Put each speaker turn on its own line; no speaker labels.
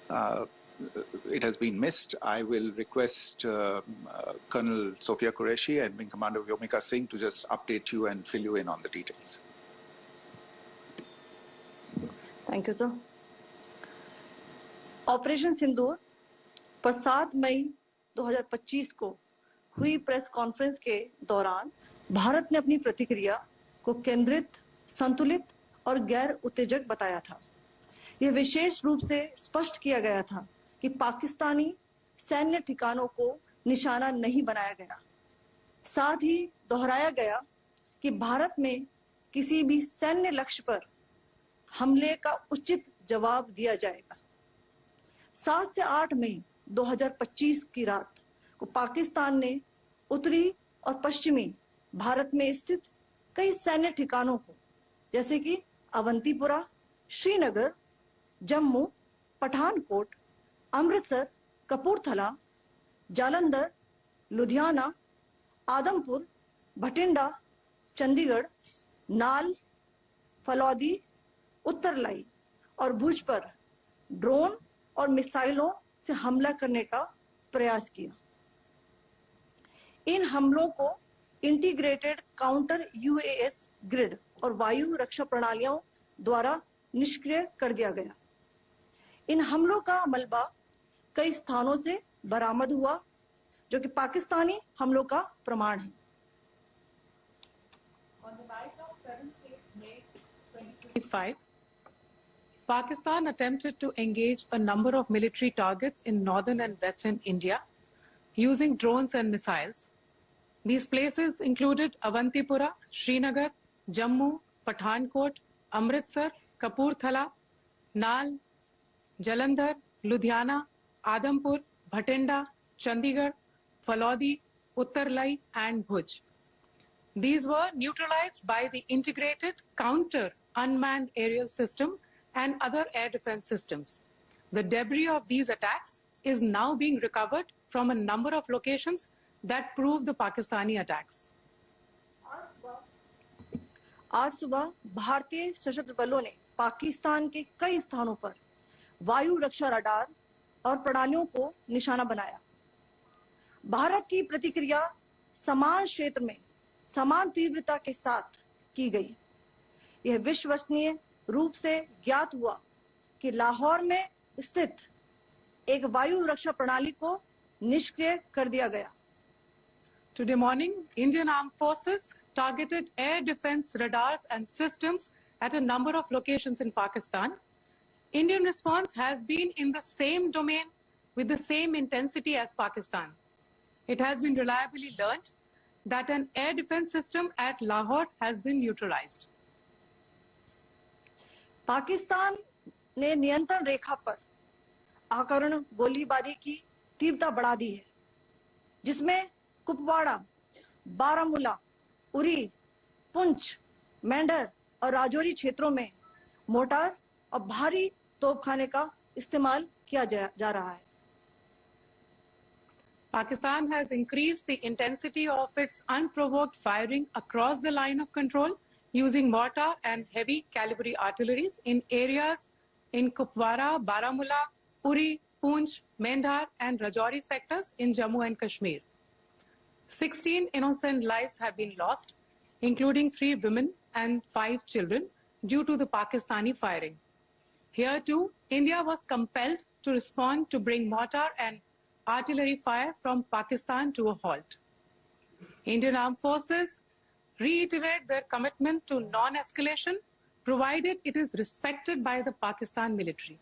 it has been missed, I will request Colonel Sophia Qureshi and Wing Commander Vyomika Singh to just update you and fill you in on the details.
Thank you, sir. Operation Sindoor पर 7 मई 2025 को हुई press conference के दौरान भारत ने अपनी प्रतिक्रिया को केंद्रित, संतुलित और गैर उत्तेजक बताया था। यह विशेष रूप से स्पष्ट किया गया था कि पाकिस्तानी सैन्य ठिकानों को निशाना नहीं बनाया गया। साथ ही दोहराया गया कि भारत में किसी भी सैन्य लक्ष्य पर हमले का उचित जवाब दिया जाएगा। 7 से 8 मई 2025 की रात को पाकिस्तान ने उत्तरी और पश्चिमी भारत में स्थित कई सैन्य ठिकानों को, जैसे कि अवंतीपुरा, श्रीनगर, जम्मू, पठानकोट, अमृतसर, कपूरथला, जालंधर, लुधियाना, आदमपुर, भटिंडा, चंडीगढ़, नाल, फलौदी, उत्तरलाई और भुज पर ड्रोन और मिसाइलों से हमला करने का प्रयास किया। इन हमलों को इंटीग्रेटेड काउंटर यूएस ग्रिड और वायु रक्षा प्रणालियों द्वारा निष्क्रिय कर दिया गया। इन हमलों का मलबा कई स्थानों से बरामद हुआ, जो कि पाकिस्तानी हमलों का प्रमाण है।
On the night of 7th May 2025, Pakistan attempted to engage a number of military targets in northern and western India using drones and missiles. These places included Avantipura, Srinagar, Jammu, Pathankot, Amritsar, Kapurthala, Nal, Jalandhar, Ludhiana, Adampur, Bhatinda, Chandigarh, Falodi, Uttarlai and Bhuj. These were neutralized by the integrated counter unmanned aerial system and other air defense systems. The debris of these attacks is now being recovered from a number of locations that prove the Pakistani attacks.
आज सुबह भारतीय सशस्त्र बलों ने पाकिस्तान के कई स्थानों पर वायु रक्षा रडार और प्रणालियों को निशाना बनाया। भारत की प्रतिक्रिया समान क्षेत्र में समान तीव्रता के साथ की गई। यह विश्वसनीय रूप से ज्ञात हुआ कि लाहौर में स्थित एक वायु रक्षा प्रणाली को निष्क्रिय कर दिया गया।
Today morning, Indian Armed Forces targeted air defense radars and systems at a number of locations in Pakistan. Indian response has been in the same domain with the same intensity as Pakistan. It has been reliably learnt that an air defense system at Lahore has been neutralized.
Pakistan ने नियंत्रण रेखा पर आकरण गोलीबारी की तीव्रता बढ़ा दी है, जिसमें कुपवाड़ा, बारामूला, उरी, पुंछ, मेंढर और राजौरी क्षेत्रों में मोर्टार और भारी तोपखाने का इस्तेमाल किया जा रहा है।
Pakistan has increased the intensity of its unprovoked firing across the line of control using mortar and heavy calibre artilleries in areas in Kupwara, Baramulla, Uri, Poonch, Mendhar and Rajouri sectors in Jammu and Kashmir. 16 innocent lives have been lost, including 3 women and 5 children, due to the Pakistani firing. Here too, India was compelled to respond to bring mortar and artillery fire from Pakistan to a halt. Indian Armed Forces reiterate their commitment to non-escalation, provided it is respected by the Pakistan military.